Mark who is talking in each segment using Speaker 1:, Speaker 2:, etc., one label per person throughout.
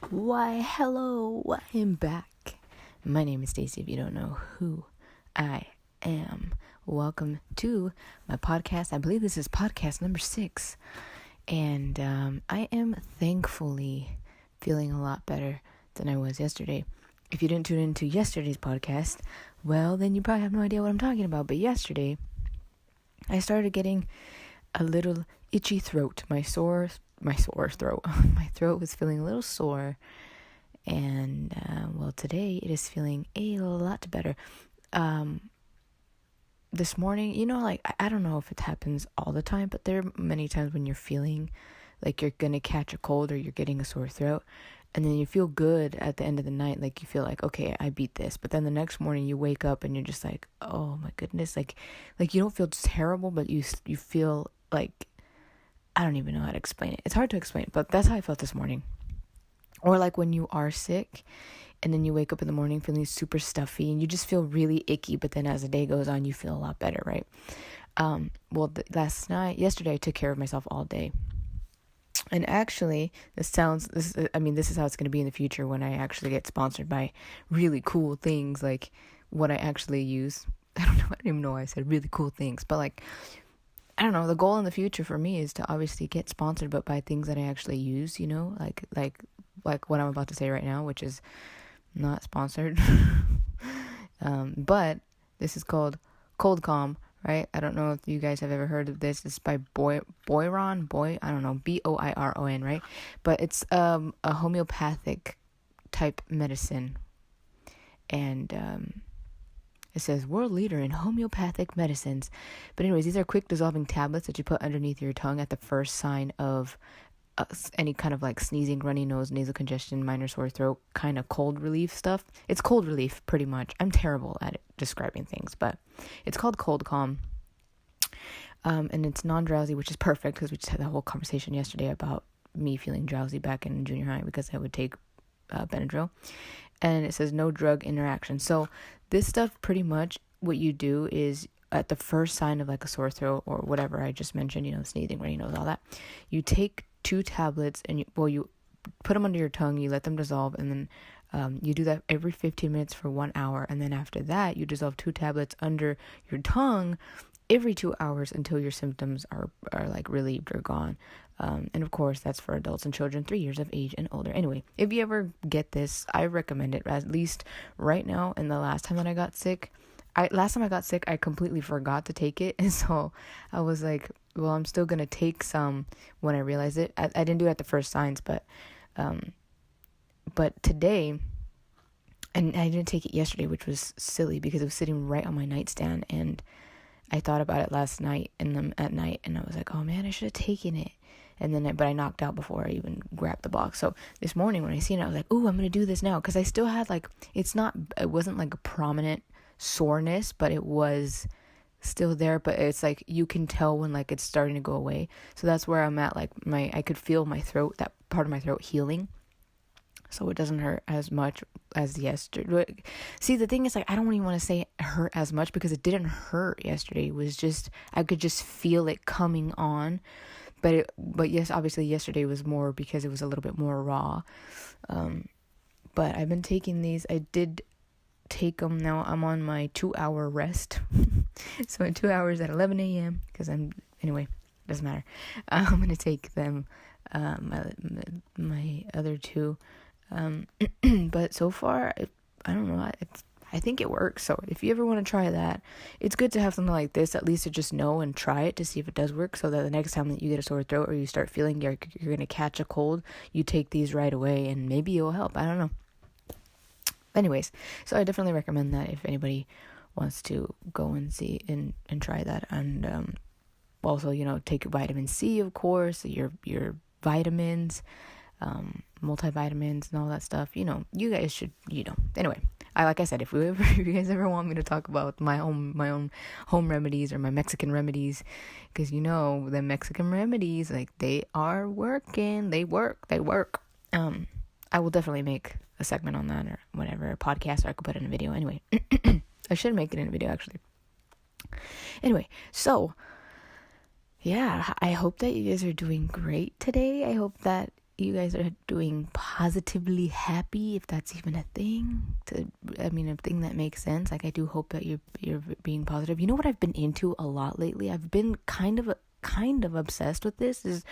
Speaker 1: Why, hello, I am back. My name is Stacy, if you don't know who I am. Welcome to my podcast. I believe this is podcast number 6. And I am thankfully feeling a lot better than I was yesterday. If you didn't tune into yesterday's podcast, well, then you probably have no idea what I'm talking about. But yesterday, I started getting a little itchy throat. My sore throat. My throat was feeling a little sore. And, today it is feeling a lot better. This morning, I don't know if it happens all the time, but there are many times when you're feeling like you're going to catch a cold or you're getting a sore throat. And then you feel good at the end of the night. Like you feel like, okay, I beat this. But then the next morning you wake up and you're just like, oh my goodness. Like you don't feel terrible, but you feel like, I don't even know how to explain it. It's hard to explain, but that's how I felt this morning. Or like when you are sick and then you wake up in the morning feeling super stuffy and you just feel really icky. But then as the day goes on, you feel a lot better, right? Yesterday I took care of myself all day. And actually, this is how it's going to be in the future when I actually get sponsored by really cool things like what I actually use. I don't even know why I said really cool things, but like, I don't know, the goal in the future for me is to obviously get sponsored, but by things that I actually use, like what I'm about to say right now, which is not sponsored. But this is called Cold Calm, right? I don't know if you guys have ever heard of this. It's by Boiron, Boiron, right? But it's a homeopathic type medicine. And it says world leader in homeopathic medicines. But anyways, these are quick dissolving tablets that you put underneath your tongue at the first sign of any kind of like sneezing, runny nose, nasal congestion, minor sore throat, kind of cold relief stuff. It's cold relief, pretty much. I'm terrible at describing things, but it's called Cold Calm. And it's non-drowsy, which is perfect because we just had that whole conversation yesterday about me feeling drowsy back in junior high because I would take Benadryl. And it says no drug interaction. So this stuff, pretty much what you do is at the first sign of like a sore throat or whatever I just mentioned, sneezing, runny nose, all that, you take 2 tablets and you put them under your tongue, you let them dissolve, and then you do that every 15 minutes for 1 hour. And then after that, you dissolve 2 tablets under your tongue every 2 hours until your symptoms are like relieved or gone. And of course, that's for adults and children 3 years of age and older. Anyway, if you ever get this, I recommend it, at least right now. And the last time that I got sick, I completely forgot to take it. And so I was like, well, I'm still going to take some when I realized it. I didn't do it at the first signs, but today, and I didn't take it yesterday, which was silly because it was sitting right on my nightstand. And I thought about it last night at night, and I was like, oh man, I should have taken it. And then, but I knocked out before I even grabbed the box. So this morning when I seen it, I was like, ooh, I'm going to do this now. Cause I still had like, it wasn't like a prominent soreness, but it was still there. But it's like, you can tell when like it's starting to go away. So that's where I'm at. Like I could feel my throat, that part of my throat healing. So it doesn't hurt as much as yesterday. See, the thing is, like, I don't even want to say it hurt as much because it didn't hurt yesterday. It was just, I could just feel it coming on. But yes, obviously yesterday was more because it was a little bit more raw. But I've been taking these. I did take them. Now I'm on my 2-hour rest. So in 2 hours at 11 a.m. because anyway, doesn't matter. I'm going to take them, my other 2. But so far, I don't know, I think it works. So if you ever want to try that, it's good to have something like this, at least to just know and try it to see if it does work, so that the next time that you get a sore throat or you start feeling you're going to catch a cold, you take these right away and maybe it will help. I don't know. Anyways, so I definitely recommend that if anybody wants to go and see and try that. And also, take vitamin C, of course, your vitamins, multivitamins and all that stuff. You guys should, anyway, like I said, if you guys ever want me to talk about my own home remedies or my Mexican remedies, because the Mexican remedies, like, they are working, they work. I will definitely make a segment on that or whatever, a podcast, or I could put it in a video. Anyway, I should make it in a video actually. Anyway, so yeah, I hope that you guys are doing great today. I hope that you guys are doing positively happy, if that's even a thing. A thing that makes sense. Like, I do hope that you're being positive. You know what I've been into a lot lately? I've been kind of obsessed with this, is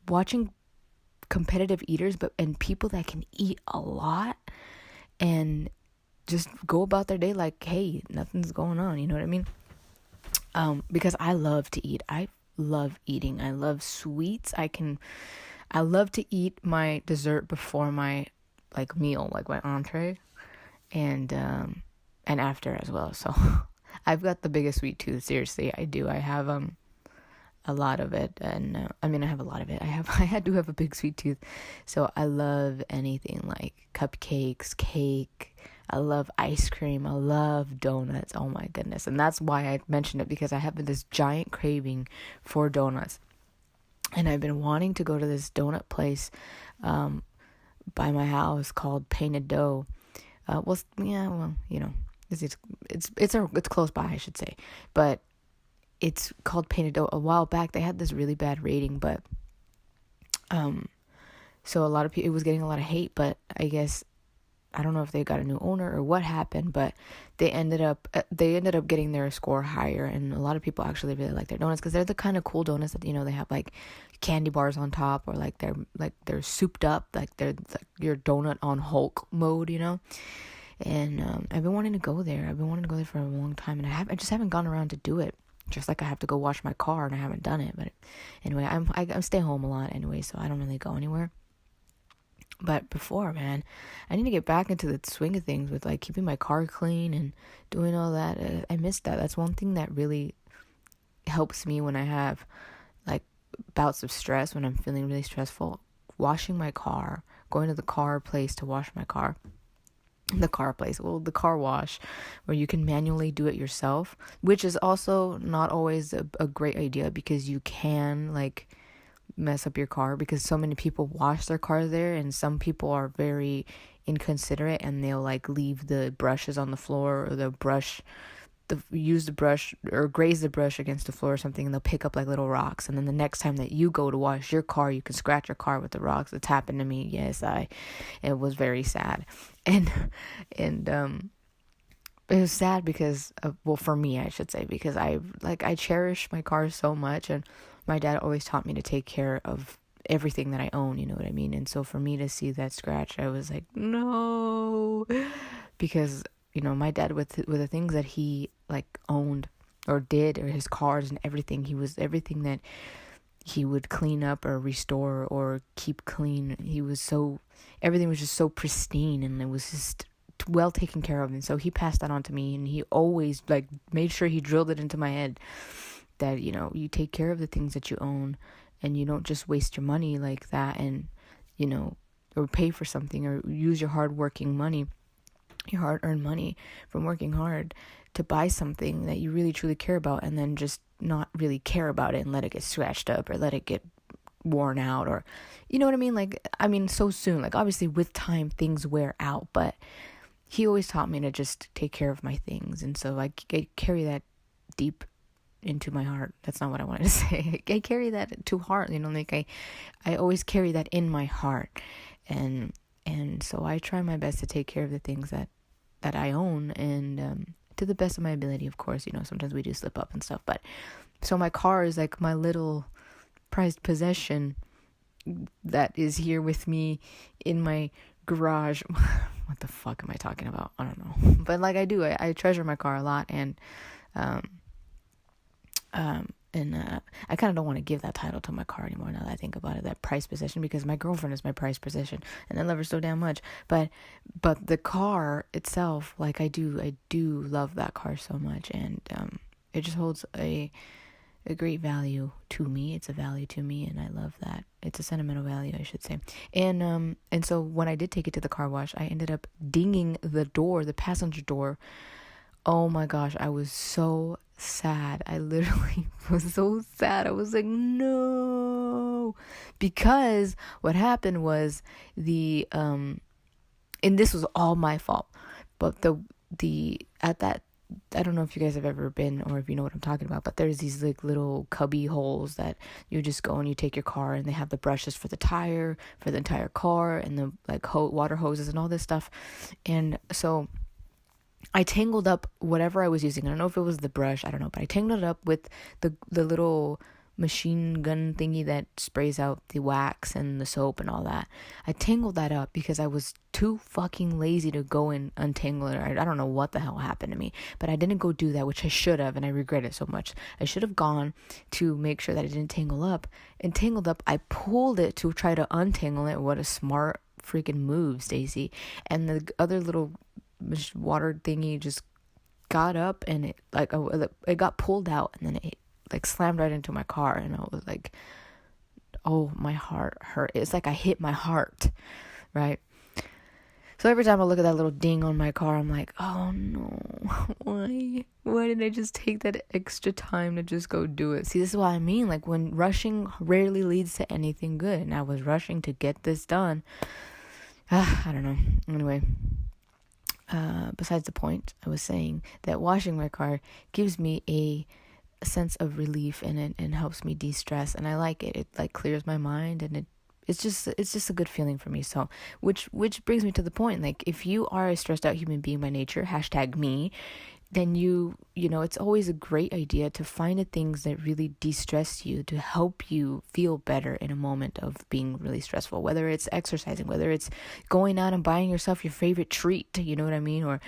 Speaker 1: watching competitive eaters, and people that can eat a lot and just go about their day like, hey, nothing's going on. You know what I mean? Because I love to eat. I love eating. I love sweets. I love to eat my dessert before my meal, like my entree, and after as well. So I've got the biggest sweet tooth. Seriously, I do. I have a lot of it, and I have a lot of it. I do have a big sweet tooth, so I love anything like cupcakes, cake. I love ice cream. I love donuts. Oh my goodness. And that's why I mentioned it, because I have this giant craving for donuts. And I've been wanting to go to this donut place by my house called Painted Dough. It's close by, I should say. But it's called Painted Dough. A while back, they had this really bad rating, but so a lot of people, it was getting a lot of hate, but I guess, I don't know if they got a new owner or what happened, but they ended up getting their score higher, and a lot of people actually really like their donuts, because they're the kind of cool donuts that, they have like candy bars on top, or they're souped up, like they're like your donut on Hulk mode, And I've been wanting to go there. I've been wanting to go there for a long time, and I just haven't gone around to do it. Just like I have to go wash my car, and I haven't done it. But anyway, I stay home a lot anyway, so I don't really go anywhere. But before, man, I need to get back into the swing of things with like keeping my car clean and doing all that. I miss that. That's one thing that really helps me when I have like bouts of stress, when I'm feeling really stressful. Washing my car, going to the car place to wash my car. The car wash, where you can manually do it yourself, which is also not always a great idea, because you can like mess up your car, because so many people wash their car there, and some people are very inconsiderate, and they'll like leave the brushes on the floor, or use the brush or graze the brush against the floor or something, and they'll pick up like little rocks, and then the next time that you go to wash your car, you can scratch your car with the rocks. It's happened to me. Yes, it was very sad, and it was sad because for me, I should say, because I cherish my car so much, and my dad always taught me to take care of everything that I own, you know what I mean? And so for me to see that scratch, I was like, no, because my dad, with the things that he like owned or did, or his cars and everything, everything that he would clean up or restore or keep clean. Everything was just so pristine, and it was just well taken care of. And so he passed that on to me, and he always like made sure he drilled it into my head that, you take care of the things that you own, and you don't just waste your money like that, and, or pay for something, or use your hard-earned money from working hard to buy something that you really truly care about, and then just not really care about it and let it get scratched up or let it get worn out, or, you know what I mean? So soon, like obviously with time things wear out, but he always taught me to just take care of my things. And so I carry that deep into my heart. That's not what I wanted to say. I carry that to heart, I always carry that in my heart. And so I try my best to take care of the things that I own, and to the best of my ability, of course. Sometimes we do slip up and stuff, but so my car is like my little prized possession that is here with me in my garage. What the fuck am I talking about? I don't know. But like I treasure my car a lot, and I kind of don't want to give that title to my car anymore now that I think about it, that price possession, because my girlfriend is my price possession, and I love her so damn much. But the car itself, like I do love that car so much, and it just holds a great value to me. It's a value to me, and I love that. It's a sentimental value, I should say. And so when I did take it to the car wash, I ended up dinging the passenger door. Oh my gosh, I was so sad. I literally was so sad. I was like, no, because what happened was and this was all my fault, but at that I don't know if you guys have ever been or if you know what I'm talking about, but there's these like little cubby holes that you just go and you take your car, and they have the brushes for the tire, for the entire car, and the like water hoses and all this stuff. And so I tangled up whatever I was using. I don't know if it was the brush, I don't know, but I tangled it up with the little machine gun thingy that sprays out the wax and the soap and all that. I tangled that up because I was too fucking lazy to go and untangle it. I don't know what the hell happened to me, but I didn't go do that, which I should have, and I regret it so much. I should have gone to make sure that it didn't tangle up. And tangled up, I pulled it to try to untangle it. What a smart freaking move, Stacy. And the other little water thingy just got up, and it got pulled out, and then it like slammed right into my car, and I was like, oh, my heart hurt. It's like I hit my heart, right? So every time I look at that little ding on my car, I'm like, oh no, why did I just take that extra time to just go do it? See, this is what I mean. Like, when rushing rarely leads to anything good, and I was rushing to get this done. I don't know. Anyway, besides the point, I was saying that washing my car gives me a sense of relief, and it helps me de-stress, and I like it. It like clears my mind, and it's just a good feeling for me. So which brings me to the point, like, if you are a stressed out human being by nature, #me, then you know, it's always a great idea to find the things that really de-stress you, to help you feel better in a moment of being really stressful, whether it's exercising, whether it's going out and buying yourself your favorite treat, you know what I mean, or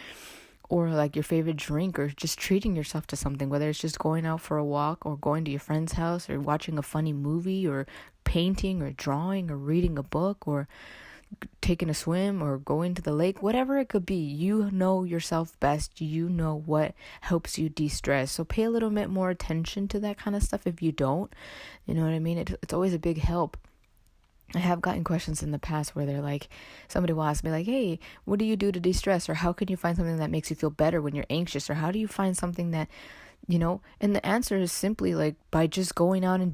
Speaker 1: like your favorite drink, or just treating yourself to something, whether it's just going out for a walk, or going to your friend's house, or watching a funny movie, or painting, or drawing, or reading a book, or taking a swim, or going to the lake, whatever it could be. You know yourself best. You know what helps you de-stress. So pay a little bit more attention to that kind of stuff if you don't. You know what I mean? It's always a big help. I have gotten questions in the past where they're like, somebody will ask me like, hey, what do you do to de-stress? Or how can you find something that makes you feel better when you're anxious? Or how do you find something that, you know? And the answer is simply like, by just going out and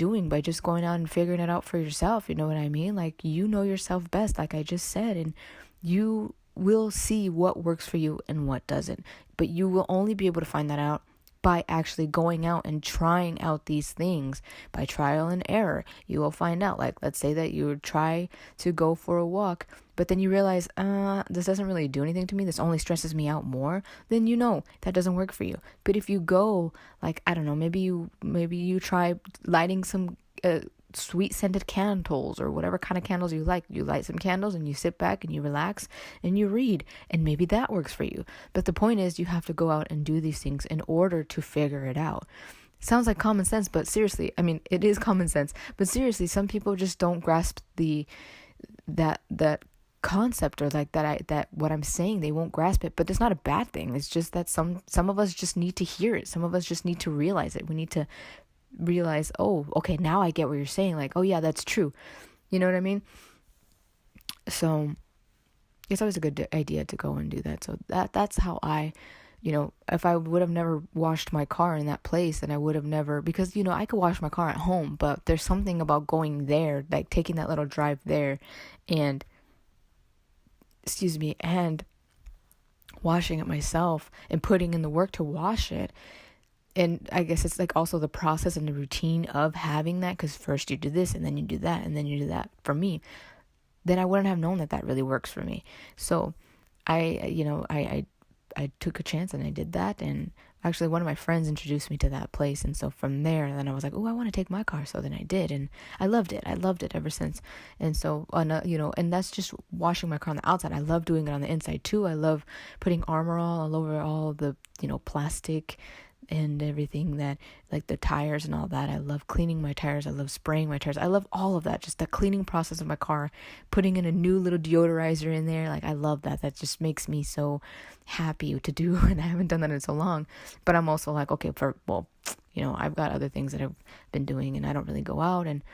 Speaker 1: figuring it out for yourself. You know what I mean? Like, you know yourself best, like I just said, and you will see what works for you and what doesn't. But you will only be able to find that out by actually going out and trying out these things. By trial and error, you will find out. Like, let's say that you try to go for a walk, but then you realize, this doesn't really do anything to me, this only stresses me out more, then you know that doesn't work for you. But if you go, like, I don't know, maybe you try lighting some sweet scented candles, or whatever kind of candles you like. You light some candles and you sit back and you relax and you read, and maybe that works for you. But the point is, you have to go out and do these things in order to figure it out. Sounds like common sense, but seriously, I mean, it is common sense, but seriously, some people just don't grasp that concept, or like that what I'm saying, they won't grasp it. But it's not a bad thing. It's just that some of us just need to hear it. Some of us just need to realize it. We need to realize, oh, okay, now I get what you're saying. Like, oh yeah, that's true. You know what I mean? So it's always a good idea to go and do that. So that's how I, you know, if I would have never washed my car in that place, then I would have never, because, you know, I could wash my car at home, but there's something about going there, like taking that little drive there and washing it myself and putting in the work to wash it. And I guess it's like also the process and the routine of having that, because first you do this and then you do that and then you do that. For me, then I wouldn't have known that really works for me. So I took a chance and I did that. And actually one of my friends introduced me to that place. And so from there, then I was like, oh, I want to take my car. So then I did. And I loved it. I loved it ever since. And so, and that's just washing my car on the outside. I love doing it on the inside too. I love putting Armor all over all the, plastic and everything, that like the tires and all that. I love cleaning my tires. I love spraying my tires. I love all of that. Just the cleaning process of my car, putting in a new little deodorizer in there. Like, I love that. That just makes me so happy to do. And I haven't done that in so long, but I'm also like, okay, I've got other things that I've been doing and I don't really go out. And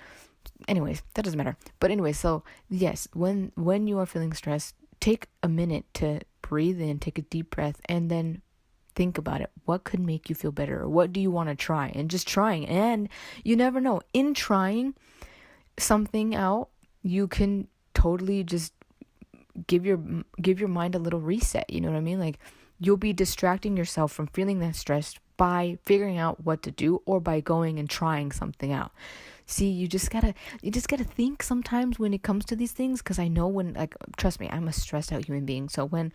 Speaker 1: anyways, that doesn't matter. But anyway, so yes, when you are feeling stressed, take a minute to breathe in, take a deep breath, and then think about it. What could make you feel better? Or what do you want to try? And just trying. And you never know. In trying something out, you can totally just give your mind a little reset. You know what I mean? Like, you'll be distracting yourself from feeling that stress by figuring out what to do or by going and trying something out. See, you just gotta think sometimes when it comes to these things, because I know when, like, trust me, I'm a stressed out human being. So when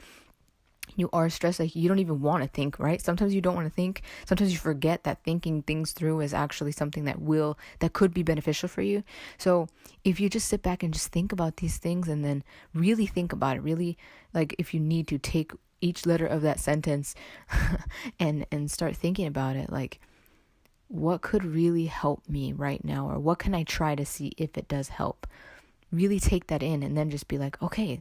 Speaker 1: you are stressed, like, you don't even want to think, right? Sometimes you don't want to think. Sometimes you forget that thinking things through is actually something that could be beneficial for you. So if you just sit back and just think about these things and then really think about it, really, like, if you need to take each letter of that sentence and start thinking about it, like, what could really help me right now, or what can I try to see if it does help? Really take that in and then just be like, okay,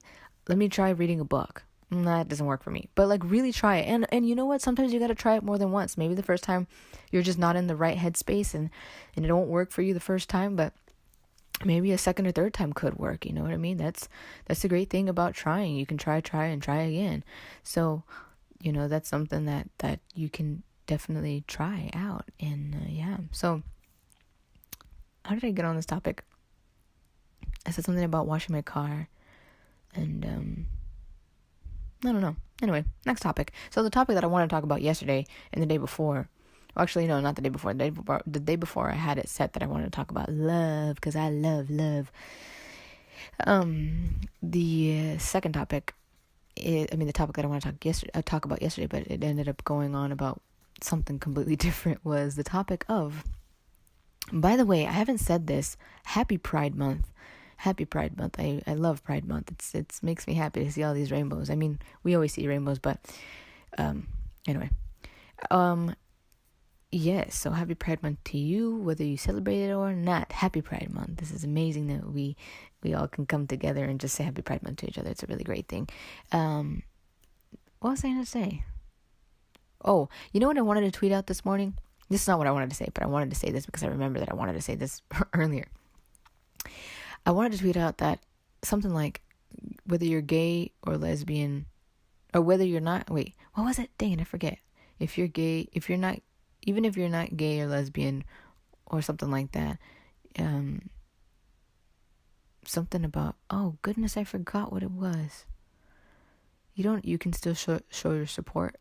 Speaker 1: let me try reading a book. That doesn't work for me, but like really try it. And you know what? Sometimes you got to try it more than once. Maybe the first time you're just not in the right headspace and it won't work for you the first time, but maybe a second or third time could work. You know what I mean? That's the great thing about trying. You can try and try again. So, you know, that's something that you can definitely try out. And yeah. So how did I get on this topic? I said something about washing my car and I don't know. Anyway, next topic. So the topic that I wanted to talk about yesterday and the day before, well, actually, no, not the day before. The day before I had it set that I wanted to talk about love, because I love love. The second topic, the topic that I want to talk about yesterday, but it ended up going on about something completely different, was the topic of, by the way, I haven't said this, Happy Pride Month. Happy Pride Month. I love Pride Month. It makes me happy to see all these rainbows. I mean, we always see rainbows, but anyway. Yes, so Happy Pride Month to you, whether you celebrate it or not. Happy Pride Month. This is amazing that we all can come together and just say Happy Pride Month to each other. It's a really great thing. What was I going to say? Oh, you know what I wanted to tweet out this morning? This is not what I wanted to say, but I wanted to say this because I remember that I wanted to say this earlier. I wanted to tweet out that something like, whether you're gay or lesbian, or whether you're not, wait, what was it? Dang it, I forget. If you're gay, even if you're not gay or lesbian or something like that, something about, oh goodness, I forgot what it was. You can still show your support.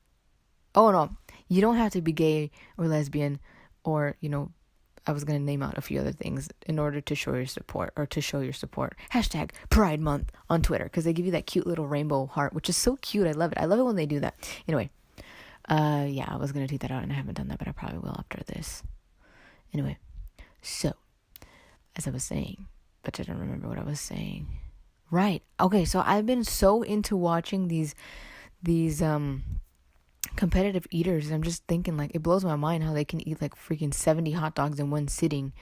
Speaker 1: Oh no, you don't have to be gay or lesbian or, I was going to name out a few other things in order to show your support, or to show your support. Hashtag Pride Month on Twitter, because they give you that cute little rainbow heart, which is so cute. I love it. I love it when they do that. Anyway, yeah, I was going to tweet that out and I haven't done that, but I probably will after this. Anyway, so, as I was saying, but I don't remember what I was saying. Right. Okay, so I've been so into watching these competitive eaters. I'm just thinking, like, it blows my mind how they can eat like freaking 70 hot dogs in one sitting.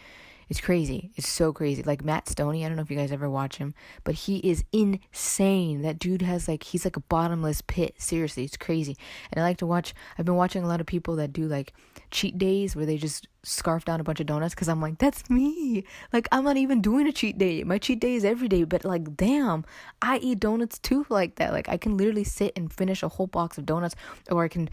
Speaker 1: It's crazy. It's so crazy. Like Matt Stoney, I don't know if you guys ever watch him, but he is insane. That dude he's like a bottomless pit. Seriously, it's crazy. And I've been watching a lot of people that do like cheat days where they just scarf down a bunch of donuts, because I'm like, that's me. Like, I'm not even doing a cheat day. My cheat day is every day, but like, damn, I eat donuts too like that. Like, I can literally sit and finish a whole box of donuts, or I can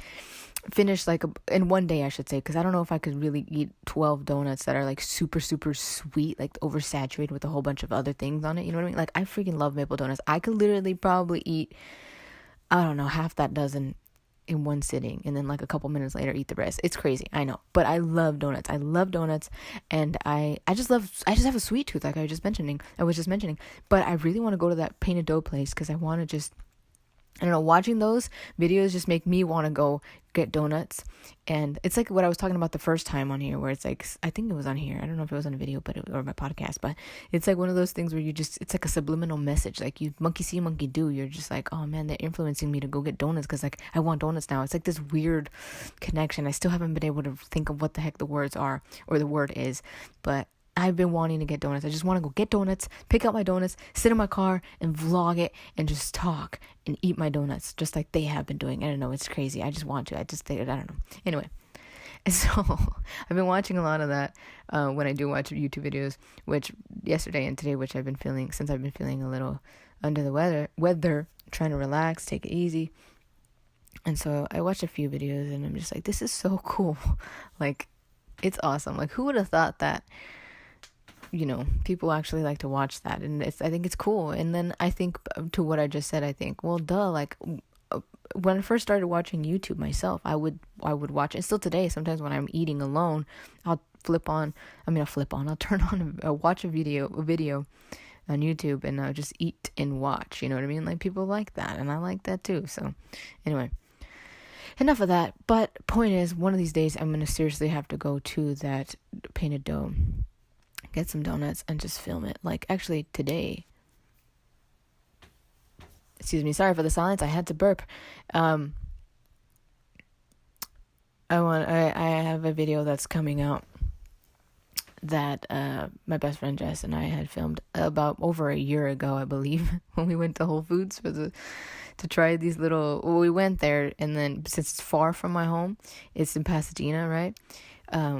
Speaker 1: finish in one day, I should say, because I don't know if I could really eat 12 donuts that are like super super sweet, like oversaturated with a whole bunch of other things on it. You know what I mean? Like, I freaking love maple donuts. I could literally probably eat, I don't know, half that dozen in one sitting, and then like a couple minutes later eat the rest. It's crazy, I know, but I love donuts. And I just have a sweet tooth, like I was just mentioning, but I really want to go to that painted dough place, because I want to just, I don't know, watching those videos just make me want to go get donuts. And it's like what I was talking about the first time on here, where it's like, I think it was on here, I don't know if it was on a video or my podcast, but it's like one of those things where it's like a subliminal message, like you monkey see, monkey do. You're just like, oh man, they're influencing me to go get donuts because like I want donuts now. It's like this weird connection. I still haven't been able to think of what the heck the words are, or the word is, but I've been wanting to get donuts. I just want to go get donuts, pick up my donuts, sit in my car and vlog it and just talk and eat my donuts just like they have been doing. I don't know. It's crazy. I just want to. I don't know. Anyway. And so I've been watching a lot of that when I do watch YouTube videos, which yesterday and today, which I've been feeling a little under the weather, trying to relax, take it easy. And so I watched a few videos and I'm just like, this is so cool. Like, it's awesome. Like, who would have thought that, people actually like to watch that, and I think it's cool. And then I think to what I just said, I think, well, duh, like, when I first started watching YouTube myself, I would watch it. Still today, sometimes when I'm eating alone, I'll turn on watch a video on YouTube, and just eat and watch. You know what I mean? Like, people like that, and I like that too. So anyway, enough of that. But point is, one of these days I'm gonna seriously have to go to that Painted Dome, get some donuts, and just film it. Like, actually today. Excuse me, sorry for the silence. I had to burp. I have a video that's coming out that my best friend Jess and I had filmed about over a year ago, I believe, when we went to Whole Foods to try these little. Well, we went there, and then since it's far from my home, it's in Pasadena, right?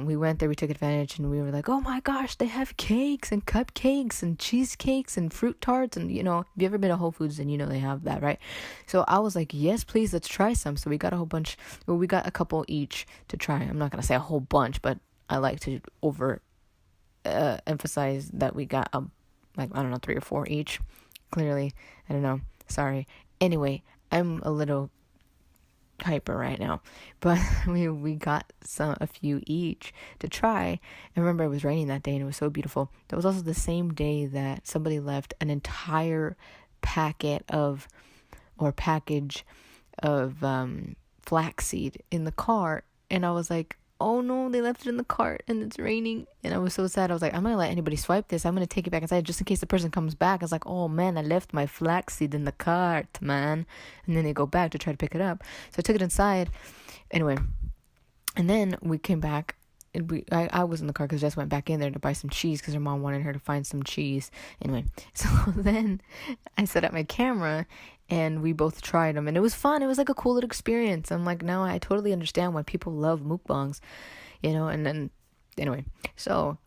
Speaker 1: We went there, we took advantage, and we were like, oh my gosh, they have cakes and cupcakes and cheesecakes and fruit tarts. And, if you ever been to Whole Foods, then they have that, right? So I was like, yes, please, let's try some. So we got a whole bunch. Well, we got a couple each to try. I'm not going to say a whole bunch, but I like to emphasize that we got, 3 or 4 each. Clearly, I don't know. Sorry. Anyway, I'm a little hyper right now, but we got a few each to try. And remember, it was raining that day, and it was so beautiful. That was also the same day that somebody left an entire package of flaxseed in the car, and I was like, oh no, they left it in the cart and it's raining. And I was so sad. I was like, I'm gonna let anybody swipe this. I'm gonna take it back inside just in case the person comes back. I was like, oh man, I left my flaxseed in the cart, man. And then they go back to try to pick it up. So I took it inside. Anyway, and then we came back. And I was in the car because Jess went back in there to buy some cheese because her mom wanted her to find some cheese. Anyway, so then I set up my camera and we both tried them, and it was fun. It was like a cool little experience. I'm like, now I totally understand why people love mukbangs, and then anyway, so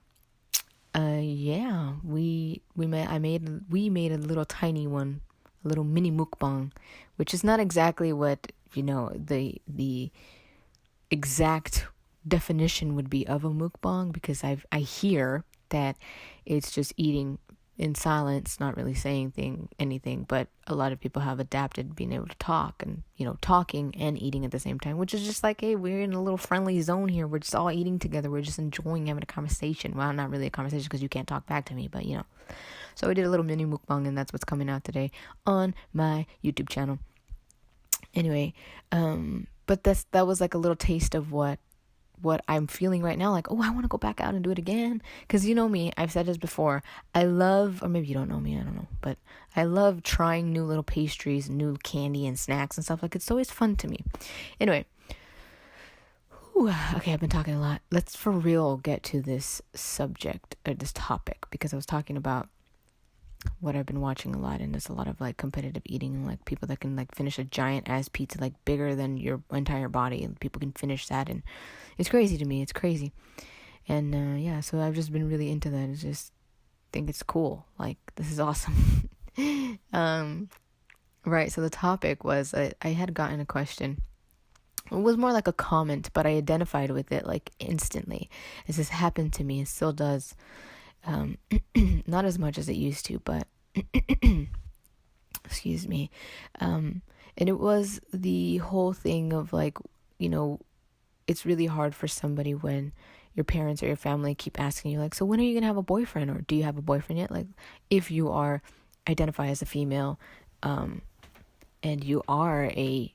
Speaker 1: we made a little tiny one, a little mini mukbang, which is not exactly what the exact definition would be of a mukbang, because I hear that it's just eating in silence, not really saying anything, but a lot of people have adapted being able to talk and talking and eating at the same time, which is just like, hey, we're in a little friendly zone here, we're just all eating together, we're just enjoying having a conversation. Well, not really a conversation because you can't talk back to me, but so we did a little mini mukbang, and that's what's coming out today on my YouTube channel. Anyway, but that was like a little taste of what I'm feeling right now. Like, oh, I want to go back out and do it again. Because you know me, I've said this before. I love, or maybe you don't know me, I don't know. But I love trying new little pastries, new candy and snacks and stuff. Like, it's always fun to me. Anyway. Okay, I've been talking a lot. Let's for real get to this subject, or this topic. Because I was talking about what I've been watching a lot, and there's a lot of like competitive eating, and like people that can like finish a giant ass pizza, like bigger than your entire body, and people can finish that, and it's crazy to me. It's crazy. And so I've just been really into that. I just think it's cool. Like, this is awesome. Right, so the topic was, I had gotten a question. It was more like a comment, but I identified with it like instantly. As this happened to me, it still does. Not as much as it used to, but excuse me. And it was the whole thing of like, it's really hard for somebody when your parents or your family keep asking you like, so when are you going to have a boyfriend, or do you have a boyfriend yet? Like, if you identify as a female, and you are a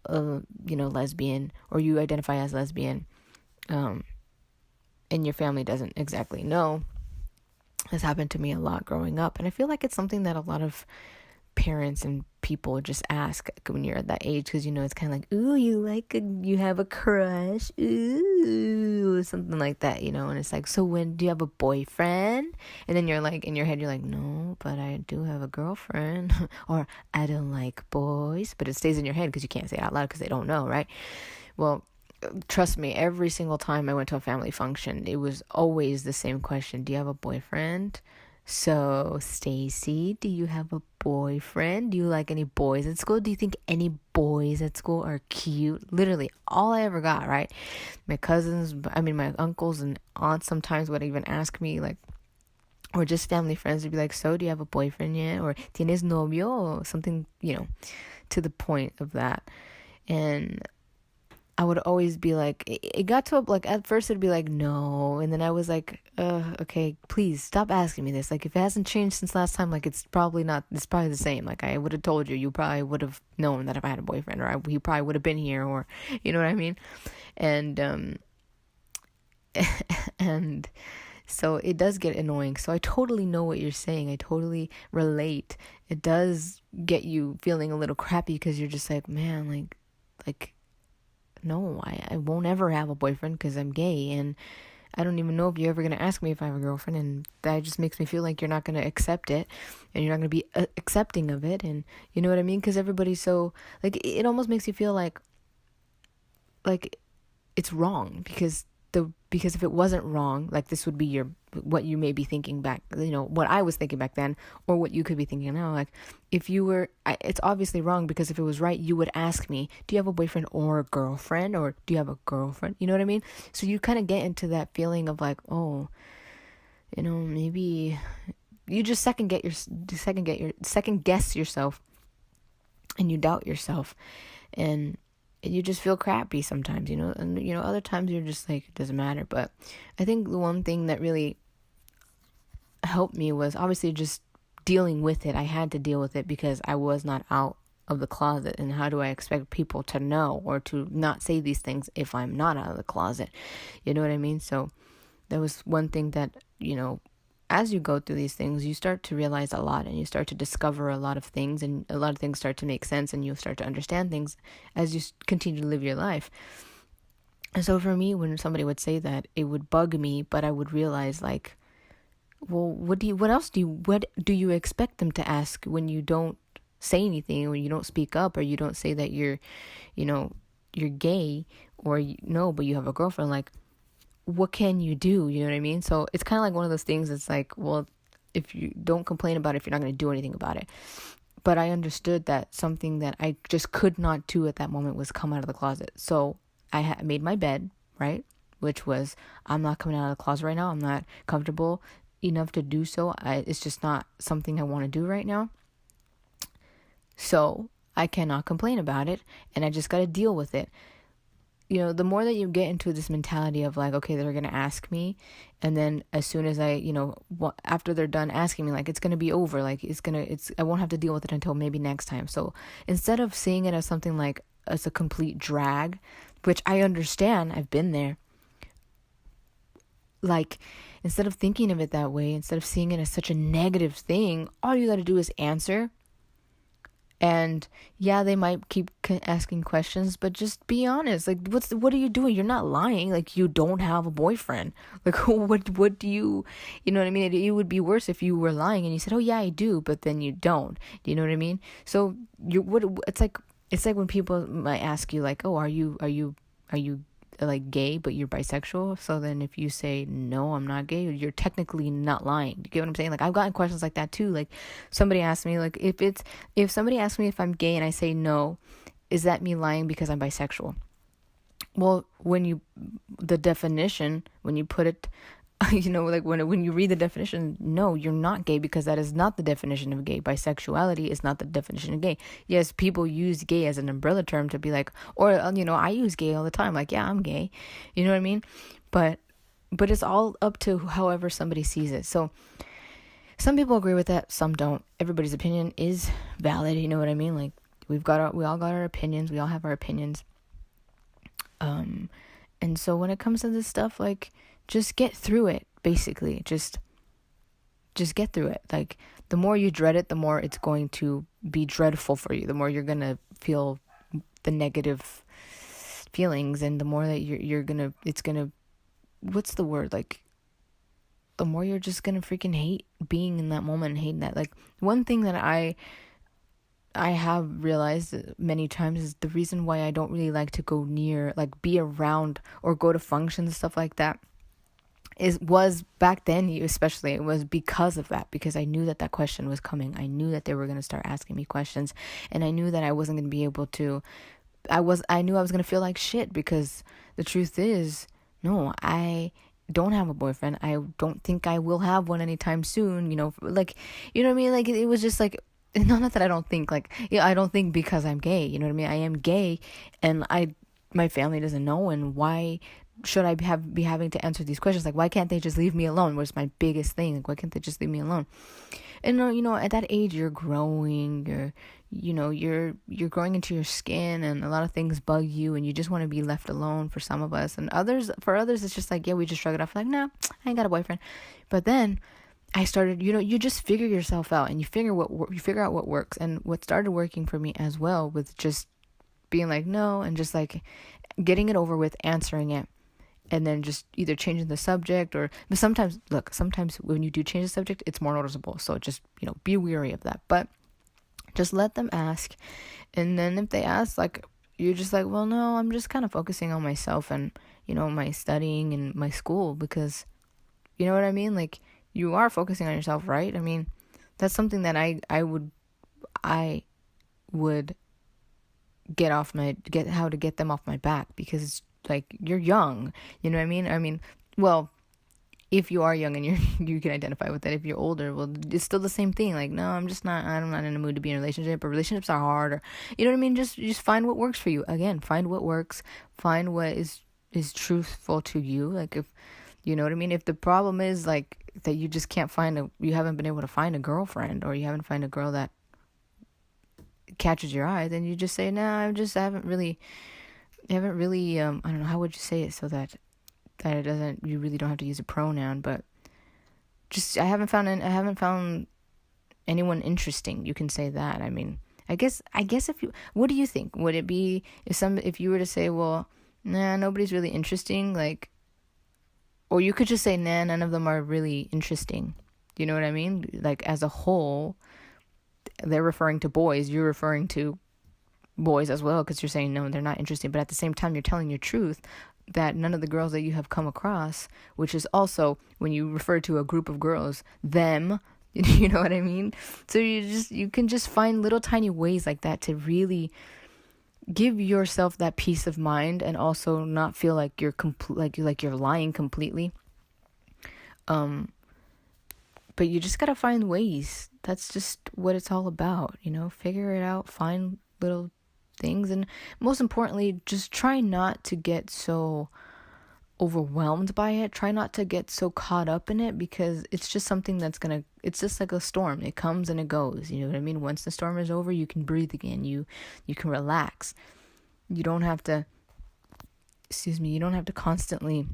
Speaker 1: lesbian, or you identify as lesbian, and your family doesn't exactly know. This happened to me a lot growing up, and I feel like it's something that a lot of parents and people just ask when you're at that age, because it's kind of like, ooh, you have a crush, ooh, something like that, and it's like, so when do you have a boyfriend? And then you're like, in your head, you're like, no, but I do have a girlfriend, or I don't like boys, but it stays in your head because you can't say it out loud because they don't know, right? Well, trust me, every single time I went to a family function, it was always the same question. Do you have a boyfriend? So, Stacy, do you have a boyfriend? Do you like any boys at school? Do you think any boys at school are cute? Literally, all I ever got, right? My uncles and aunts sometimes would even ask me, like, or just family friends would be like, so do you have a boyfriend yet? Or tienes novio? Or something, to the point of that. And I would always be like, it got to, like, at first it'd be like, no. And then I was like, okay, please stop asking me this. Like, if it hasn't changed since last time, like, it's probably the same. Like, I would have told you, you probably would have known that if I had a boyfriend, or he probably would have been here, or, you know what I mean? And, and so it does get annoying. So I totally know what you're saying. I totally relate. It does get you feeling a little crappy because you're just like, man, like, no, I won't ever have a boyfriend because I'm gay, and I don't even know if you're ever going to ask me if I have a girlfriend, and that just makes me feel like you're not going to accept it, and you're not going to be accepting of it, and you know what I mean? Because everybody's so, like, it almost makes you feel like it's wrong, because if it wasn't wrong, like, this would be what you may be thinking back, you know, what I was thinking back then, or what you could be thinking now. Like, if you were, it's obviously wrong, because if it was right, you would ask me, do you have a boyfriend or a girlfriend, or do you have a girlfriend? You know what I mean? So you kind of get into that feeling of like, oh, you know, maybe you just second guess yourself, and you doubt yourself, and you just feel crappy sometimes, you know, and, you know, other times you're just like, it doesn't matter. But I think the one thing that really helped me was obviously just dealing with it. I had to deal with it because I was not out of the closet. And how do I expect people to know or to not say these things if I'm not out of the closet? You know what I mean? So that was one thing that, you know, as you go through these things, you start to realize a lot, and you start to discover a lot of things, and a lot of things start to make sense, and you start to understand things as you continue to live your life. And so for me, when somebody would say that, it would bug me, but I would realize, like, well, what do you expect them to ask when you don't say anything, or you don't speak up, or you don't say that you're gay, or no, but you have a girlfriend? Like, what can you do? You know what I mean? So it's kind of like one of those things. It's like, well, if you don't complain about it, if you're not going to do anything about it. But I understood that something that I just could not do at that moment was come out of the closet. So I made my bed, right? Which was, I'm not coming out of the closet right now. I'm not comfortable enough to do so. It's just not something I want to do right now. So I cannot complain about it, and I just got to deal with it. You know, the more that you get into this mentality of like, okay, they're going to ask me, and then as soon as I, you know, after they're done asking me, like, it's going to be over, like, I won't have to deal with it until maybe next time. So instead of seeing it as something like, as a complete drag, which I understand, I've been there, like, instead of thinking of it that way, instead of seeing it as such a negative thing, all you got to do is answer. And yeah, they might keep asking questions, but just be honest. Like, what are you doing? You're not lying. Like, you don't have a boyfriend. Like, what do you know what I mean? It would be worse if you were lying and you said, oh yeah, I do, but then you don't. Do you know what I mean? So it's like when people might ask you, like, oh, are you like gay, but you're bisexual? So then if you say, no, I'm not gay, you're technically not lying. You get what I'm saying? Like, I've gotten questions like that too. Like, somebody asked me, like, if somebody asks me if I'm gay and I say no, is that me lying because I'm bisexual? Well, the definition, when you put it, you know, like when you read the definition, no, you're not gay, because that is not the definition of gay. Bisexuality is not the definition of gay. Yes, people use gay as an umbrella term to be like, or, you know, I use gay all the time. Like, yeah, I'm gay. You know what I mean? But it's all up to however somebody sees it. So some people agree with that, some don't. Everybody's opinion is valid. You know what I mean? Like, we all got our opinions. We all have our opinions. And so when it comes to this stuff, like, just get through it, basically. Just get through it. Like, the more you dread it, the more it's going to be dreadful for you. The more you're going to feel the negative feelings, and the more that it's going to, what's the word? Like, the more you're just going to freaking hate being in that moment and hating that. Like, one thing that I have realized many times is the reason why I don't really like to go near, like, be around or go to functions and stuff like that, was back then, especially, it was because of that, because I knew that question was coming. I knew that they were going to start asking me questions, and I knew that I wasn't going to be able to, I knew I was going to feel like shit, because the truth is, no, I don't have a boyfriend. I don't think I will have one anytime soon, you know, like, you know what I mean? Like, it was just like, not that I don't think, like, I don't think because I'm gay, you know what I mean? I am gay, and my family doesn't know, and why should I be having to answer these questions? Like, why can't they just leave me alone? Was my biggest thing. Like, why can't they just leave me alone? And at that age, you're growing, you're growing into your skin, and a lot of things bug you, and you just want to be left alone for some of us. And for others, it's just like, yeah, we just shrug it off, like, nah, I ain't got a boyfriend. But then I started, you just figure yourself out, and you figure out what works. And what started working for me as well, with just being like, no, and just like getting it over with, answering it, and then just either changing the subject, but sometimes when you do change the subject, it's more noticeable. So just, be wary of that. But just let them ask. And then if they ask, like, you're just like, well, no, I'm just kind of focusing on myself and, my studying and my school, because, you know what I mean? Like, you are focusing on yourself, right? I mean, that's something that I would get how to get them off my back, because it's like, you're young, you know what I mean? I mean, well, if you are young and you can identify with that. If you're older, well, it's still the same thing. Like, no, I'm not in the mood to be in a relationship, or relationships are hard, or, you know what I mean? Just find what works for you. Again, find what works, find what is truthful to you. Like, if, you know what I mean? If the problem is like that you just can't you haven't been able to find a girlfriend, or you haven't found a girl that catches your eye, then you just say, nah, I haven't really, I don't know, how would you say it so that it doesn't, you really don't have to use a pronoun, but just, I haven't found anyone interesting. You can say that. I mean, I guess what do you think? Would it be if you were to say, well, nah, nobody's really interesting, like, or you could just say, nah, none of them are really interesting. You know what I mean? Like, as a whole, they're referring to boys, you're referring to boys as well, because you're saying, no, they're not interesting. But at the same time, you're telling your truth, that none of the girls that you have come across, which is also, when you refer to a group of girls, them, you know what I mean? So you can just find little tiny ways like that to really give yourself that peace of mind, and also not feel like you're like you're lying completely. But you just gotta find ways. That's just what it's all about, figure it out, find little things, and most importantly, just try not to get so overwhelmed by it. Try not to get so caught up in it, because it's just something it's just like a storm. It comes and it goes, you know what I mean? Once the storm is over, you can breathe again. You can relax. You don't have to constantly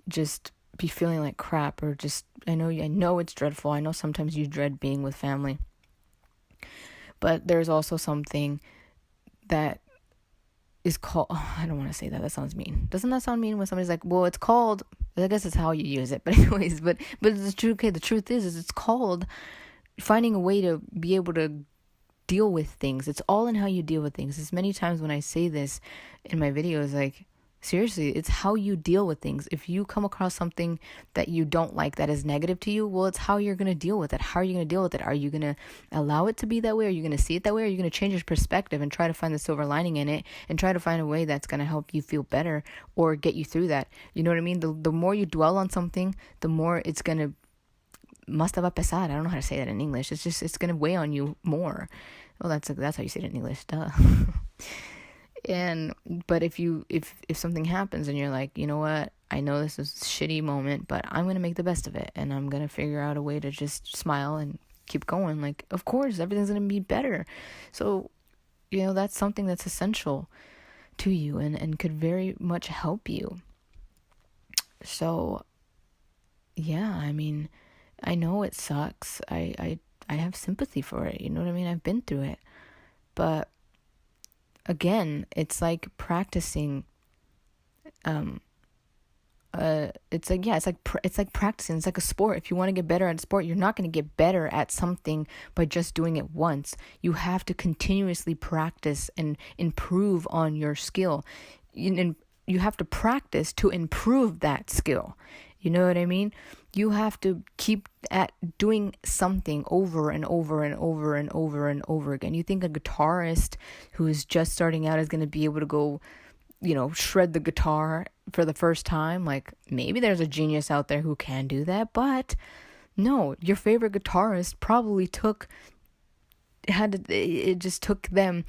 Speaker 1: just be feeling like crap, or just, I know it's dreadful. I know sometimes you dread being with family, but there's also something that is called, I don't want to say that. That sounds mean. Doesn't that sound mean when somebody's like, well, it's called, I guess it's how you use it. But anyways, but it's true. Okay, the truth is it's called finding a way to be able to deal with things. It's all in how you deal with things. As many times when I say this in my videos, like, seriously, it's how you deal with things. If you come across something that you don't like, that is negative to you, well, it's how you're going to deal with it. How are you going to deal with it? Are you going to allow it to be that way? Are you going to see it that way? Are you going to change your perspective and try to find the silver lining in it, and try to find a way that's going to help you feel better or get you through that? You know what I mean? The more you dwell on something, the more it's going to, más te va a pesar. I don't know how to say that in English. It's going to weigh on you more. Well, that's how you say it in English. Duh. But if something happens and you're like, you know what, I know this is a shitty moment, but I'm going to make the best of it, and I'm going to figure out a way to just smile and keep going. Like, of course, everything's going to be better. So, that's something that's essential to you, and could very much help you. So, yeah, I mean, I know it sucks. I have sympathy for it. You know what I mean? I've been through it. But again, it's like practicing. It's like practicing. It's like a sport. If you want to get better at a sport, you're not going to get better at something by just doing it once. You have to continuously practice and improve on your skill. You have to practice to improve that skill. You know what I mean? You have to keep at doing something over and over and over and over and over again. You think a guitarist who is just starting out is going to be able to go, shred the guitar for the first time? Like, maybe there's a genius out there who can do that, but no, your favorite guitarist probably took it just took them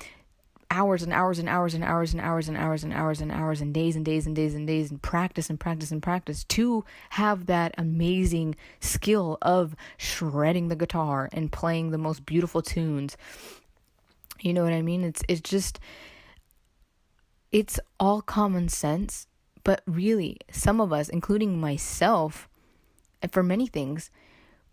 Speaker 1: hours and hours and hours and hours and hours and hours and hours and hours and days and days and days and days and practice and practice and practice to have that amazing skill of shredding the guitar and playing the most beautiful tunes. You know what I mean? It's all common sense, but really some of us, including myself, and for many things,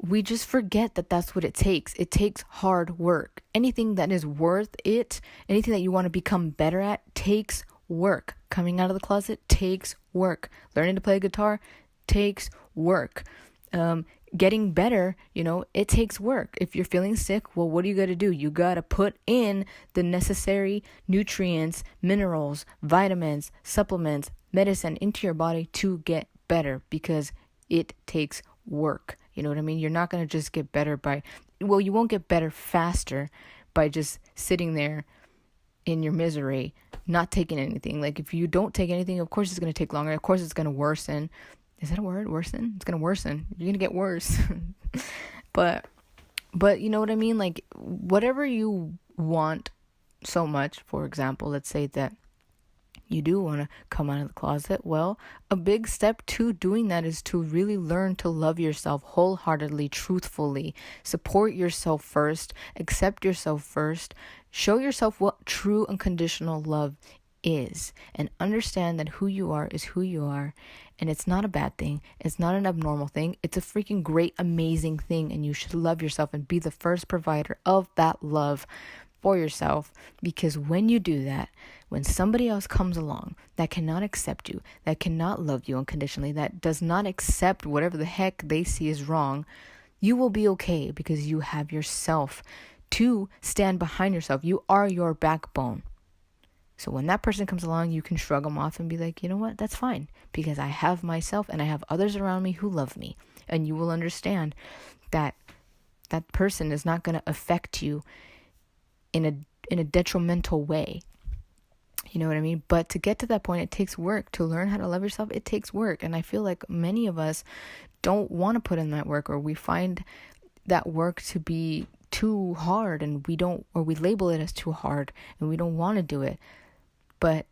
Speaker 1: we just forget that that's what it takes. It takes hard work. Anything that is worth it, anything that you want to become better at, takes work. Coming out of the closet takes work. Learning to play guitar takes work. Getting better, it takes work. If you're feeling sick, well, what do you got to do? You got to put in the necessary nutrients, minerals, vitamins, supplements, medicine into your body to get better, because it takes work. You know what I mean? You're not going to just get better you won't get better faster by just sitting there in your misery, not taking anything. Like, if you don't take anything, of course it's going to take longer. Of course it's going to worsen. Is that a word? Worsen? It's going to worsen. You're going to get worse. But you know what I mean? Like, whatever you want so much, for example, let's say that you do want to come out of the closet. Well, a big step to doing that is to really learn to love yourself wholeheartedly, truthfully. Support yourself first. Accept yourself first. Show yourself what true unconditional love is. And understand that who you are is who you are. And it's not a bad thing. It's not an abnormal thing. It's a freaking great, amazing thing. And you should love yourself and be the first provider of that love for yourself. Because when you do that, when somebody else comes along that cannot accept you, that cannot love you unconditionally, that does not accept whatever the heck they see is wrong, you will be okay, because you have yourself to stand behind yourself. You are your backbone. So when that person comes along, you can shrug them off and be like, you know what, that's fine, because I have myself and I have others around me who love me. And you will understand that that person is not going to affect you in a detrimental way. You know what I mean? But to get to that point, it takes work. To learn how to love yourself, it takes work. And I feel like many of us don't want to put in that work, or we find that work to be too hard, and we label it as too hard, and we don't want to do it. But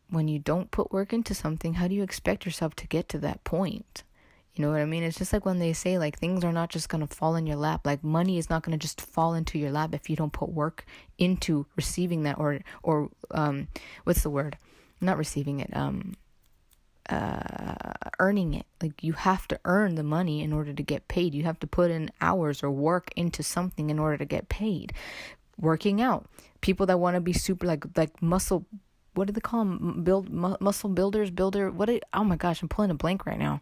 Speaker 1: when you don't put work into something, how do you expect yourself to get to that point? You know what I mean? It's just like when they say, like, things are not just going to fall in your lap. Like, money is not going to just fall into your lap if you don't put work into receiving that, or what's the word? Not receiving it, earning it. Like, you have to earn the money in order to get paid. You have to put in hours or work into something in order to get paid. Working out. People that want to be super like muscle, what do they call them? Muscle builders, oh my gosh, I'm pulling a blank right now.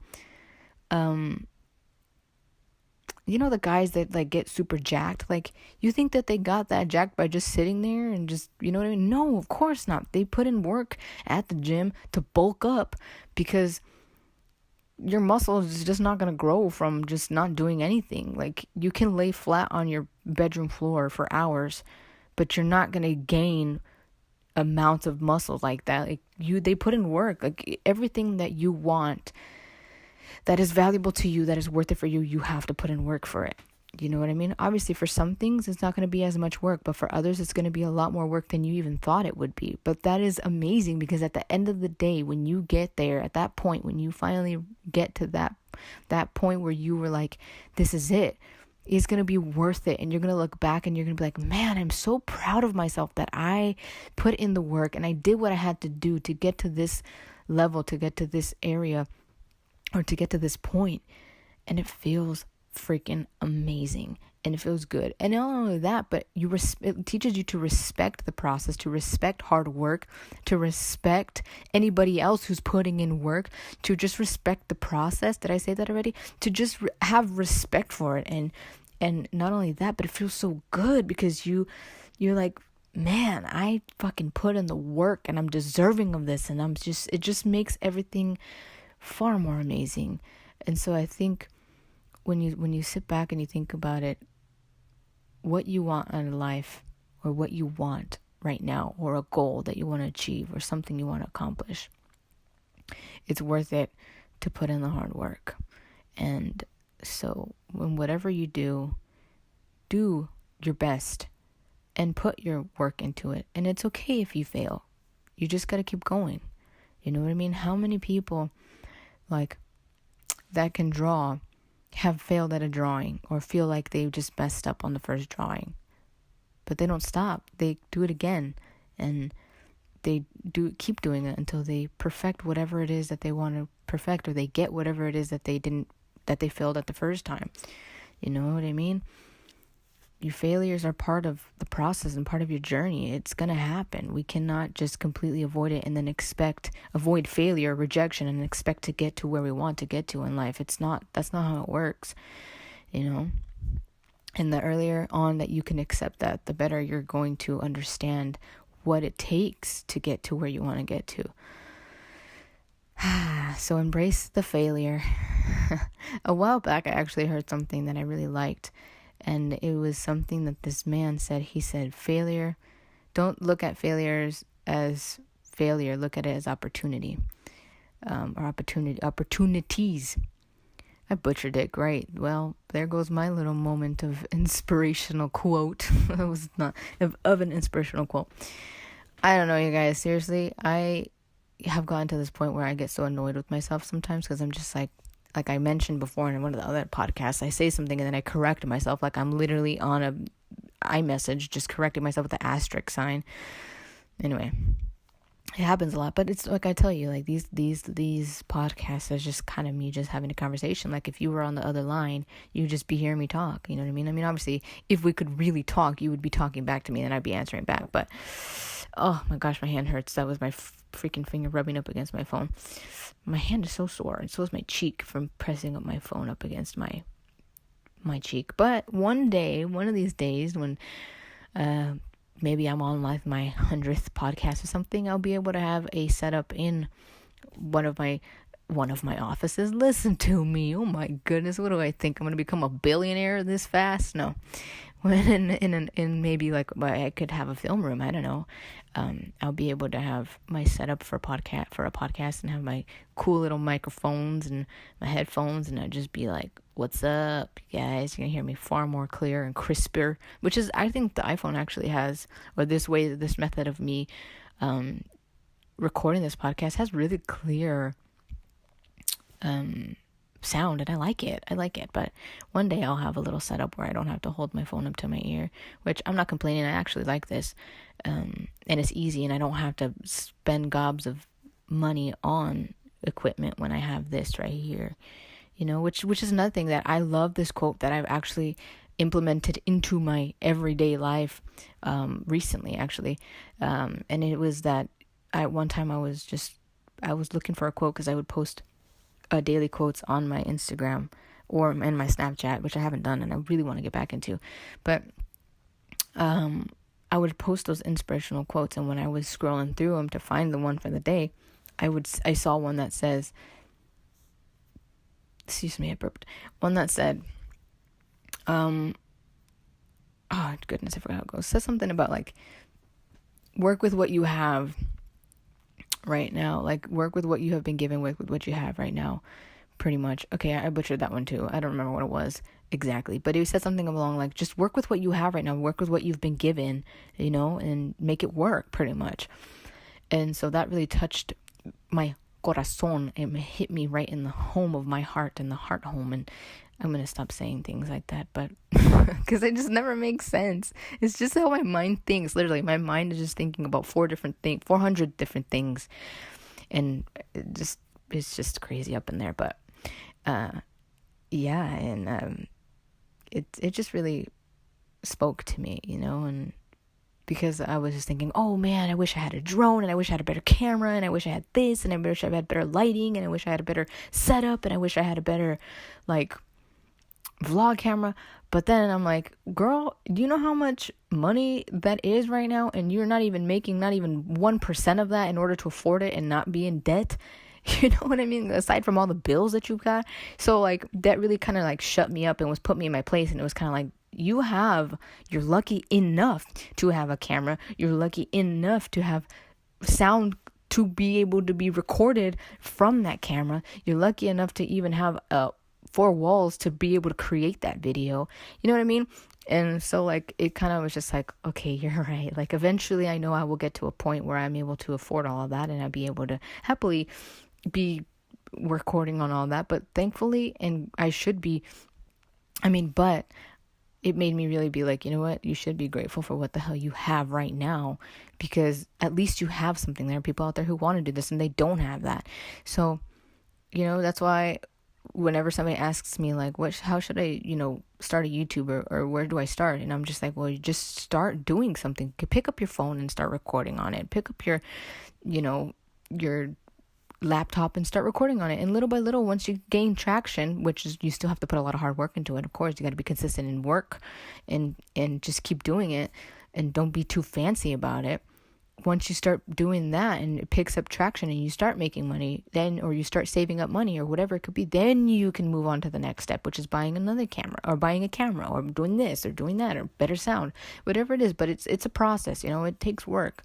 Speaker 1: The guys that like get super jacked, like, you think that they got that jacked by just sitting there and just, you know what I mean? No, of course not. They put in work at the gym to bulk up, because your muscles is just not going to grow from just not doing anything. Like, you can lay flat on your bedroom floor for hours, but you're not going to gain amounts of muscle like that. Like, they put in work. Like, everything that you want that is valuable to you, that is worth it for you, you have to put in work for it. You know what I mean? Obviously, for some things, it's not going to be as much work, but for others, it's going to be a lot more work than you even thought it would be. But that is amazing, because at the end of the day, when you get there, at that point, when you finally get to that point where you were like, this is it, it's going to be worth it. And you're going to look back and you're going to be like, man, I'm so proud of myself that I put in the work and I did what I had to do to get to this level, to get to this area, or to get to this point. And it feels freaking amazing, and it feels good. And not only that, but it teaches you to respect the process, to respect hard work, to respect anybody else who's putting in work, to just respect the process. Did I say that already? To just have respect for it. And not only that, but it feels so good, because you're like, man, I fucking put in the work and I'm deserving of this. And it just makes everything far more amazing. And so I think when you sit back and you think about it, what you want out of life, or what you want right now, or a goal that you want to achieve, or something you want to accomplish, it's worth it to put in the hard work. And so when whatever you do your best and put your work into it. And it's okay if you fail. You just got to keep going. You know what I mean? How many people like that can draw have failed at a drawing or feel like they just messed up on the first drawing? But they don't stop. They do it again, and they keep doing it until they perfect whatever it is that they want to perfect, or they get whatever it is that they failed at the first time. You know what I mean? Your failures are part of the process and part of your journey. It's going to happen. We cannot just completely avoid it and then avoid failure, rejection, and expect to get to where we want to get to in life. That's not how it works, you know? And the earlier on that you can accept that, the better you're going to understand what it takes to get to where you want to get to. So embrace the failure. A while back, I actually heard something that I really liked. And it was something that this man said. He said, failure, don't look at failures as failure. Look at it as opportunity, or opportunities. I butchered it. Great. Well, there goes my little moment of inspirational quote. It was not of an inspirational quote. I don't know, you guys. Seriously, I have gotten to this point where I get so annoyed with myself sometimes because I'm just like I mentioned before in one of the other podcasts, I say something and then I correct myself. Like I'm literally on a iMessage just correcting myself with the asterisk sign. Anyway, it happens a lot, but it's like I tell you, like these podcasts are just kind of me just having a conversation. Like if you were on the other line, you'd just be hearing me talk. You know what I mean? I mean, obviously, if we could really talk, you would be talking back to me and I'd be answering back. But oh my gosh, my hand hurts. That was my freaking finger rubbing up against my phone. My hand is so sore, and so is my cheek from pressing up my phone up against my cheek. But one of these days, when maybe I'm on like my 100th podcast or something, I'll be able to have a setup in one of my offices. Listen to me. Oh my goodness, what do I think? I'm gonna become a billionaire this fast? No. When in maybe like I could have a film room, I don't know. I'll be able to have my setup for a podcast and have my cool little microphones and my headphones, and I'd just be like, "What's up, guys?" You're gonna hear me far more clear and crisper, which is I think the iPhone actually has, or this method of me recording this podcast has really clear sound, and I like it. But one day I'll have a little setup where I don't have to hold my phone up to my ear, which I'm not complaining. I actually like this, and it's easy, and I don't have to spend gobs of money on equipment when I have this right here, you know, which is another thing that I love. This quote that I've actually implemented into my everyday life recently, actually, and it was that one time I was looking for a quote because I would post daily quotes on my Instagram or in my Snapchat, which I haven't done and I really want to get back into. But I would post those inspirational quotes, and when I was scrolling through them to find the one for the day, I saw one that says, excuse me, I burped. One that said, oh goodness, I forgot how it goes. It says something about like work with what you have right now, like work with what you have been given with what you have right now, pretty much. Okay, I butchered that one too. I don't remember what it was exactly, but it said something along like just work with what you have right now, work with what you've been given, you know, and make it work pretty much. And so that really touched my corazón and hit me right in the home of my heart, and the heart home. And I'm going to stop saying things like that, but because it just never makes sense. It's just how my mind thinks. Literally, my mind is just thinking about 400 different things. And it's just crazy up in there. But, yeah, and it just really spoke to me, you know, and because I was just thinking, oh man, I wish I had a drone, and I wish I had a better camera, and I wish I had this, and I wish I had better lighting, and I wish I had a better setup, and I wish I had a better, like, vlog camera. But then I'm like, girl, do you know how much money that is right now? And you're not even making not even 1% of that in order to afford it and not be in debt. You know what I mean? Aside from all the bills that you've got. So like that really kind of like shut me up and was put me in my place. And it was kind of like, you're lucky enough to have a camera. You're lucky enough to have sound to be able to be recorded from that camera. You're lucky enough to even have a four walls to be able to create that video. You know what I mean? And so like, it kind of was just like, okay, you're right. Like eventually I know I will get to a point where I'm able to afford all of that and I'll be able to happily be recording on all that. But thankfully, and I should be, but it made me really be like, you know what? You should be grateful for what the hell you have right now, because at least you have something. There are people out there who want to do this and they don't have that. So, that's why whenever somebody asks me like, how should I, start a YouTube or where do I start? And I'm just like, well, you just start doing something. Pick up your phone and start recording on it. Pick up your laptop and start recording on it. And little by little, once you gain traction, which is, you still have to put a lot of hard work into it. Of course, you got to be consistent in work and just keep doing it and don't be too fancy about it. Once you start doing that and it picks up traction and you start making money, or you start saving up money or whatever it could be, then you can move on to the next step, which is buying another camera or buying a camera or doing this or doing that or better sound, whatever it is. But it's a process, it takes work.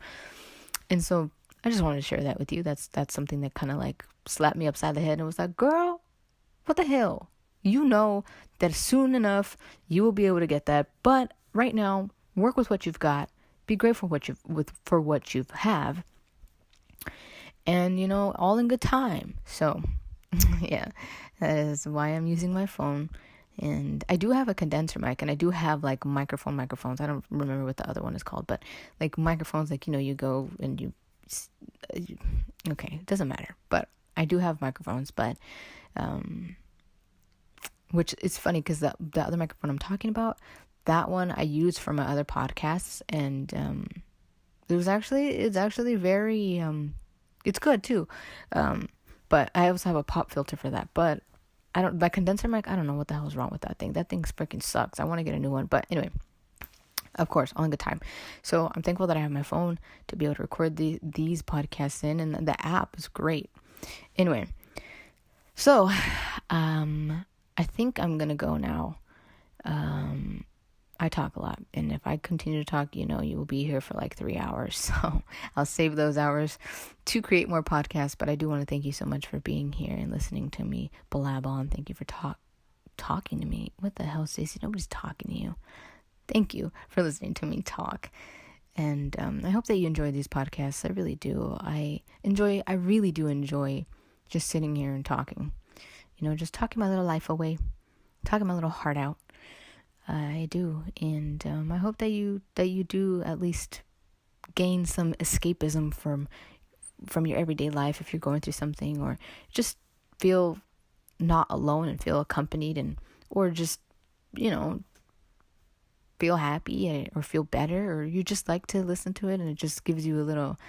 Speaker 1: And so I just wanted to share that with you. That's something that kind of like slapped me upside the head and was like, girl, what the hell? You know that soon enough you will be able to get that. But right now, work with what you've got. Be grateful for what you have. And, all in good time. So, yeah, that is why I'm using my phone. And I do have a condenser mic, and I do have like microphones. I don't remember what the other one is called, but like microphones, like, you go and you, okay, it doesn't matter, but I do have microphones, but which is funny because the other microphone I'm talking about, that one I use for my other podcasts, and it's actually very it's good too, but I also have a pop filter for that. But that condenser mic, I don't know what the hell is wrong with that thing. That thing freaking sucks. I want to get a new one, but anyway. Of course, all in good time. So I'm thankful that I have my phone to be able to record these podcasts in, and the app is great. Anyway, so I think I'm gonna go now. I talk a lot, and if I continue to talk, you will be here for like 3 hours. So I'll save those hours to create more podcasts. But I do want to thank you so much for being here and listening to me blab on. Thank you for talking to me. What the hell, Stacy? Nobody's talking to you. Thank you for listening to me talk. And I hope that you enjoy these podcasts. I really do. I really do enjoy just sitting here and talking. Just talking my little life away. Talking my little heart out. I do. And I hope that you do at least gain some escapism from your everyday life if you're going through something, or just feel not alone and feel accompanied, or just, feel happy or feel better, or you just like to listen to it and it just gives you a little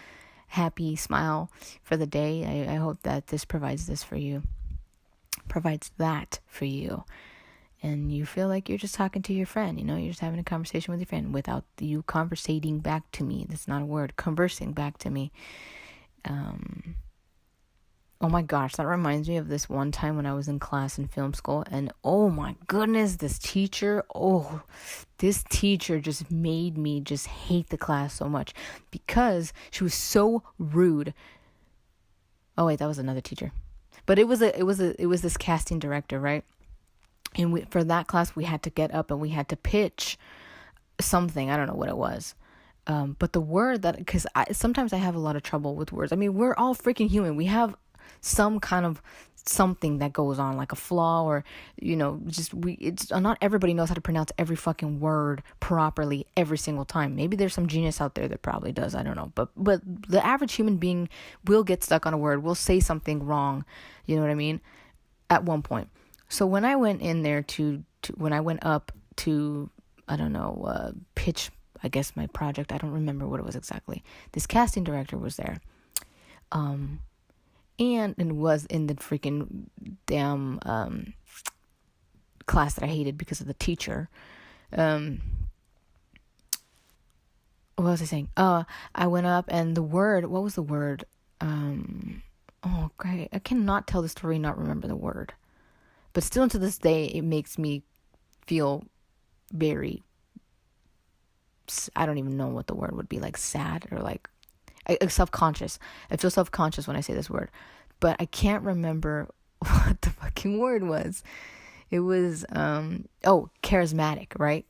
Speaker 1: happy smile for the day. I hope that this provides that for you, and you feel like you're just talking to your friend. You're just having a conversation with your friend without you conversating back to me. That's not a word. Conversing back to me. Oh my gosh, that reminds me of this one time when I was in class in film school, and oh my goodness, this teacher just made me just hate the class so much because she was so rude. Oh wait, that was another teacher. But it was this casting director, right? And for that class, we had to get up and we had to pitch something. I don't know what it was. But the word that, because sometimes I have a lot of trouble with words. We're all freaking human. We have some kind of something that goes on, like a flaw, or it's not everybody knows how to pronounce every fucking word properly every single time. Maybe there's some genius out there that probably does, I don't know, but the average human being will get stuck on a word, will say something wrong, you know what I mean, at one point. So when I went in there when I went up to pitch, I guess, my project, I don't remember what it was exactly, this casting director was there, and was in the freaking damn class that I hated because of the teacher. What was I saying? I went up, and what was the word? Oh, great. I cannot tell the story and not remember the word. But still to this day, it makes me feel very, I don't even know what the word would be, like sad or like self-conscious. I feel self-conscious when I say this word, but I can't remember what the fucking word was. It was, charismatic, right?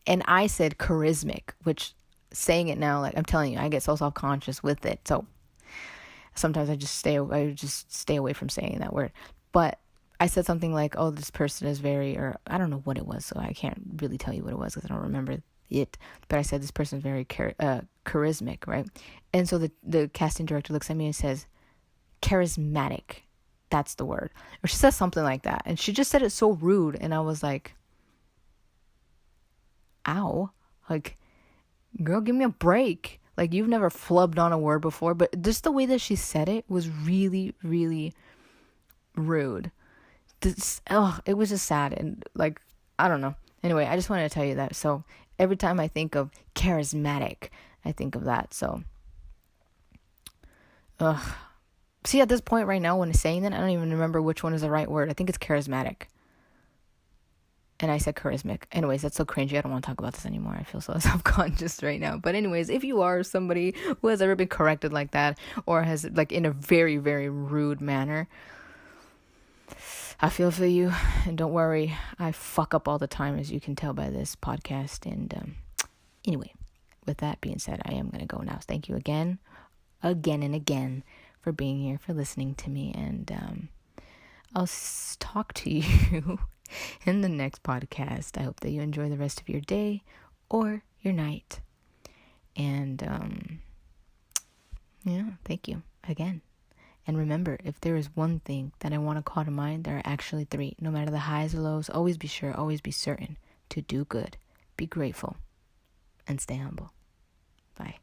Speaker 1: And I said charismatic, which saying it now, like I'm telling you, I get so self-conscious with it. So sometimes I just stay away from saying that word. But I said something like, oh, this person is very, or I don't know what it was. So I can't really tell you what it was because I don't remember it. But I said this person is very charismatic, right? And so the casting director looks at me and says, charismatic. That's the word. Or she says something like that. And she just said it so rude. And I was like, ow. Like, girl, give me a break. Like, you've never flubbed on a word before. But just the way that she said it was really, really rude. It was just sad. And, like, I don't know. Anyway, I just wanted to tell you that. So, every time I think of charismatic, I think of that. So, see, at this point right now, when I'm saying that, I don't even remember which one is the right word. I think it's charismatic. And I said charismatic. Anyways, that's so cringy. I don't want to talk about this anymore. I feel so self-conscious right now. But anyways, if you are somebody who has ever been corrected like that, or has, like, in a very, very rude manner, I feel for you. And don't worry, I fuck up all the time, as you can tell by this podcast. And anyway, with that being said, I am going to go now. Thank you again and again, for being here, for listening to me, and I'll talk to you in the next podcast. I hope that you enjoy the rest of your day or your night, and thank you again. And remember, if there is one thing that I want to call to mind, there are actually 3. No matter the highs or lows, always be sure, always be certain to do good, be grateful, and stay humble. Bye.